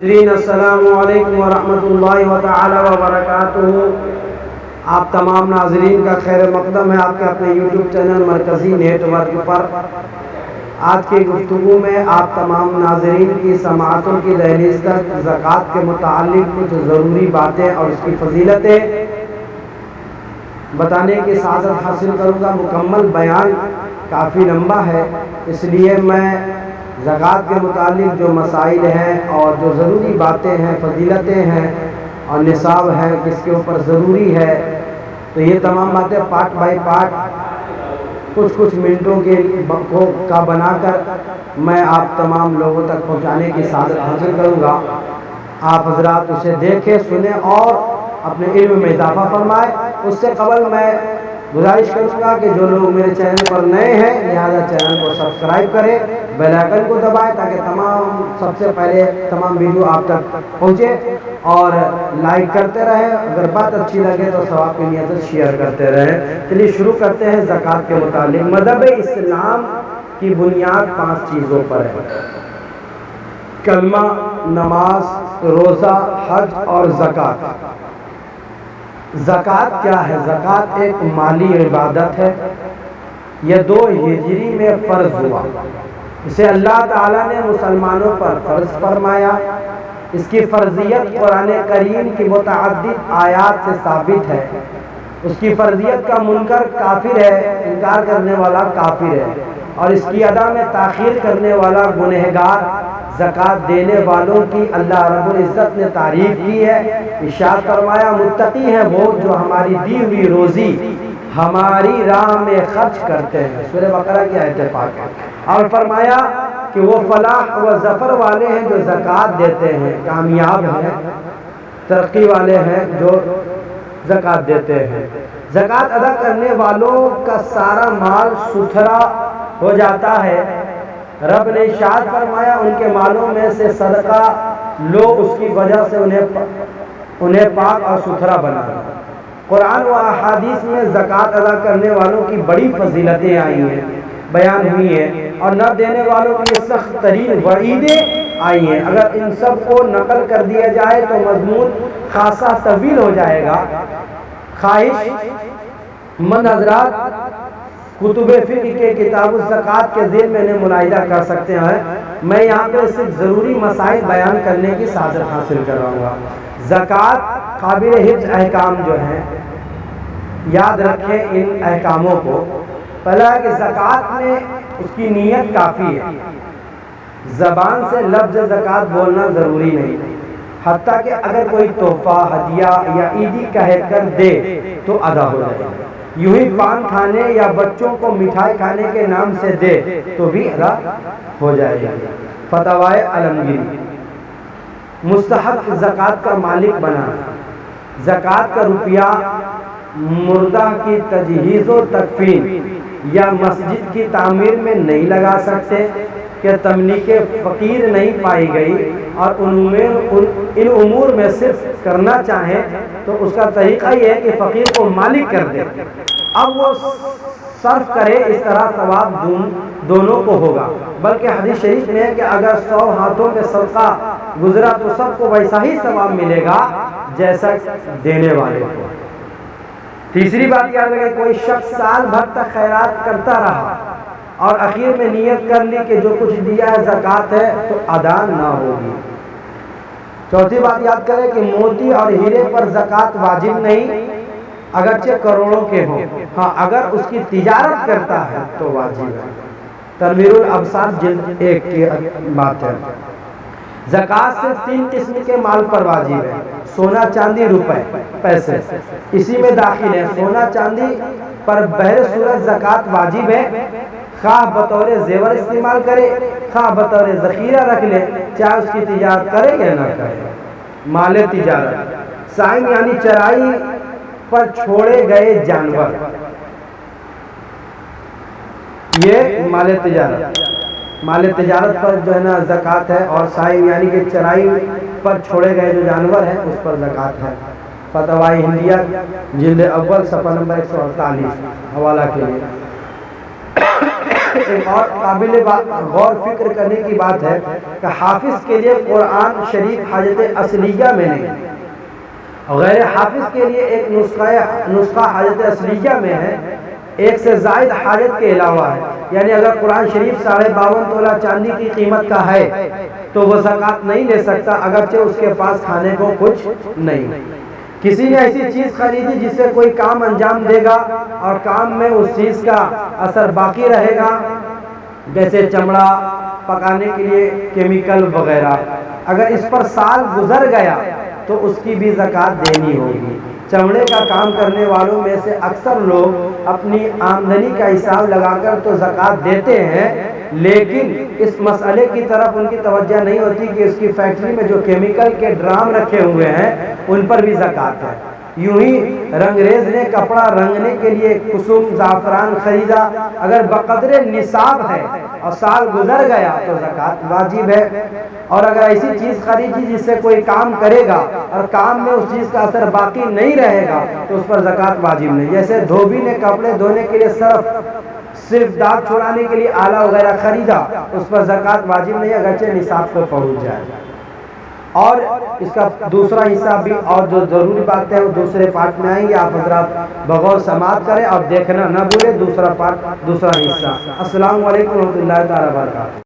السلام علیکم ورحمۃ اللہ تعالی وبرکاتہ۔ آپ تمام ناظرین کا خیر مقدم ہے آپ کے اپنے یوٹیوب چینل مرکزی نیٹ ورک پر۔ آج کی گفتگو میں آپ تمام ناظرین کی سماعتوں کی دہلیز تک زکوٰۃ کے متعلق کچھ ضروری باتیں اور اس کی فضیلتیں بتانے کی سعادت حاصل کروں گا۔ مکمل بیان کافی لمبا ہے، اس لیے میں زکوٰۃ کے متعلق جو مسائل ہیں اور جو ضروری باتیں ہیں، فضیلتیں ہیں اور نصاب ہے کس کے اوپر ضروری ہے، تو یہ تمام باتیں پارٹ بائی پارٹ کچھ منٹوں کا بنا کر میں آپ تمام لوگوں تک پہنچانے کی سعادت حاصل کروں گا۔ آپ حضرات اسے دیکھیں، سنیں اور اپنے علم میں اضافہ فرمائیں۔ اس سے قبل میں گزارش کروں گا کہ جو لوگ میرے چینل پر نئے ہیں لہٰذا چینل کو سبسکرائب کریں، بیل آئیکن کو دبائیں تاکہ سب سے پہلے تمام ویڈیو آپ تک پہنچے، اور لائک کرتے رہیں، اگر بات اچھی لگے تو ثواب کی نیت سے شیئر کرتے رہیں۔ چلیے شروع کرتے ہیں زکوٰۃ کے متعلق۔ مذہب اسلام کی بنیاد 5 چیزوں پر ہے: کلمہ، نماز، روزہ، حج اور زکوٰۃ۔ زکوٰۃ کیا ہے؟ زکوٰۃ ایک مالی عبادت ہے۔ یہ 2 ہجری میں فرض ہوا، اسے اللہ تعالیٰ نے مسلمانوں پر فرض فرمایا۔ اس کی فرضیت قرآن کریم کی متعدد آیات سے ثابت ہے۔ اس کی فرضیت کا منکر کافر ہے، انکار کرنے والا کافر ہے، اور اس کی ادا میں تاخیر کرنے والا گنہگار۔ زکوٰۃ دینے والوں کی اللہ رب العزت نے تعریف کی ہے، ارشاد فرمایا متقی ہیں وہ جو ہماری دی ہوئی روزی ہماری راہ میں خرچ کرتے ہیں۔ سورہ بقرہ کی آیت پاک ہے، اور فرمایا کہ وہ فلاح و ظفر والے ہیں جو زکوٰۃ دیتے ہیں، کامیاب ہیں، ترقی والے ہیں جو زکوٰۃ دیتے ہیں۔ زکوٰۃ ادا کرنے والوں کا سارا مال ستھرا ہو جاتا ہے۔ رب نے ارشاد فرمایا ان کے مالوں میں سے صدقہ لو، اس کی وجہ سے انہیں پاک اور ستھرا بنا۔ قرآن و احادیث میں زکوٰۃ ادا کرنے والوں کی بڑی فضیلتیں آئی ہیں، بیان ہوئی ہیں، اور نہ دینے والوں کی سخت ترین وعیدیں آئی ہیں۔ اگر ان سب کو نقل کر دیا جائے تو مضمون خاصا طویل ہو جائے گا۔ خواہش مند حضرات کتب فقہ کے کتاب الزکوٰۃ کے ذیل میں ملاحظہ کر سکتے ہیں۔ میں یہاں پہ صرف ضروری مسائل بیان کرنے کی سعادت حاصل کر رہا ہوں۔ زکوٰۃ قابل حفظ احکام جو ہیں، یاد رکھیں ان احکاموں کو۔ پہلا ہے کہ زکوٰۃ میں اس کی نیت کافی ہے، زبان سے لفظ زکوٰۃ بولنا ضروری نہیں، حتیٰ کہ اگر کوئی تحفہ، ہدیہ یا عیدی کہہ کر دے تو ادا ہو جائے گا۔ یوں ہی پان کھانے یا بچوں کو مٹھائی کھانے کے نام سے دے تو بھی ادا ہو جائے گا۔ فتاوی عالمگیری۔ مستحق زکوٰۃ کا مالک بنا۔ زکوٰۃ کا روپیہ مردہ کی تجہیز و تکفین یا مسجد کی تعمیر میں نہیں لگا سکتے کہ تملیک فقیر نہیں پائی گئی، اور ان امور میں صرف کرنا چاہیں تو اس کا طریقہ یہ ہے کہ فقیر کو مالک کر دے، اب وہ صرف کرے، اس طرح ثواب دونوں کو ہوگا۔ بلکہ حدیث شریف میں ہے کہ اگر 100 ہاتھوں میں صدقہ گزرا تو سب کو ویسا ہی ثواب ملے گا جیسا دینے والے کو۔ تیسری بات یاد رکھیں، کوئی شخص سال بھر تک خیرات کرتا رہا اور اخیر میں نیت کر لی کہ جو کچھ دیا ہے زکوٰۃ ہے تو ادا نہ ہوگی۔ چوتھی بات یاد کریں کہ موتی اور ہیرے پر زکوٰۃ واجب نہیں، اگرچہ کروڑوں کے ہوں، ہاں اگر اس کی تجارت کرتا ہے تو واجب ہے۔ تنویر الابصار جلد 1 کی بات ہے۔ زکوٰۃ صرف 3 قسم کے مال پر واجب ہے: سونا، چاندی، روپے، پیسے۔ اسی میں داخل ہے سونا چاندی پر بہر صورت زکوٰۃ واجب ہے، خواہ بطور زیور استعمال کرے خواہ بطور ذخیرہ رکھ لے، چاہے اس کی تجارت کرے یا نہ کرے۔ مال تجارت۔ سائن یعنی چرائی پر چھوڑے گئے جانور، یہ مال تجارت۔ مال تجارت پر جو ہے نا زکوٰۃ ہے، اور سائن یعنی کہ چرائی پر چھوڑے گئے جو جانور ہیں اس پر زکوٰۃ ہے۔ فتاوی ہندیہ جلد اول صفحہ نمبر 148 حوالہ کے لیے۔ ایک اور قابل غور فکر کرنے کی بات ہے کہ حافظ کے لیے قرآن شریف حاجت اصلیہ میں نہیں، غیر حافظ کے لیے ایک نسخہ حاجت اصلیہ میں ہے، ایک سے زائد حاجت کے علاوہ ہے۔ یعنی اگر قرآن شریف 52.5 تولہ چاندی کی قیمت کا ہے تو وہ زکوٰۃ نہیں لے سکتا، اگرچہ اس کے پاس کھانے کو کچھ نہیں۔ کسی نے ایسی چیز خریدی جس سے کوئی کام انجام دے گا اور کام میں اس چیز کا اثر باقی رہے گا، جیسے چمڑا پکانے کے لیے کیمیکل وغیرہ، اگر اس پر سال گزر گیا تو اس کی بھی زکوٰۃ دینی ہوگی۔ چمڑے کا کام کرنے والوں میں سے اکثر لوگ اپنی آمدنی کا حساب لگا کر تو زکوٰۃ دیتے ہیں، لیکن اس مسئلے کی طرف ان کی توجہ نہیں ہوتی کہ اس کی فیکٹری میں جو کیمیکل کے ڈرام رکھے ہوئے ہیں ان پر بھی زکوٰۃ ہے۔ یوں ہی رنگریز نے کپڑا رنگنے کے لیے کسم زعفران خریدا، اگر بقدر نصاب ہے اور سال گزر گیا تو زکوٰۃ واجب ہے۔ اور اگر ایسی چیز خریدی جس سے کوئی کام کرے گا اور کام میں اس چیز کا اثر باقی نہیں رہے گا تو اس پر زکوٰۃ واجب نہیں۔ جیسے دھوبی نے کپڑے دھونے کے لیے صرف داغ چھڑانے کے لیے آلہ وغیرہ خریدا، اس پر زکوٰۃ واجب نہیں اگرچہ نصاب کو پہنچ جائے۔ اور اس کا دوسرا حصہ بھی اور جو ضروری باتیں ہیں وہ دوسرے پارٹ میں آئیں گے، آپ حضرات بغور سماعت کریں اور دیکھنا نہ بھولیں دوسرا پارٹ، دوسرا حصہ۔ السلام علیکم ورحمۃ اللہ تعالیٰ وبرکاتہ۔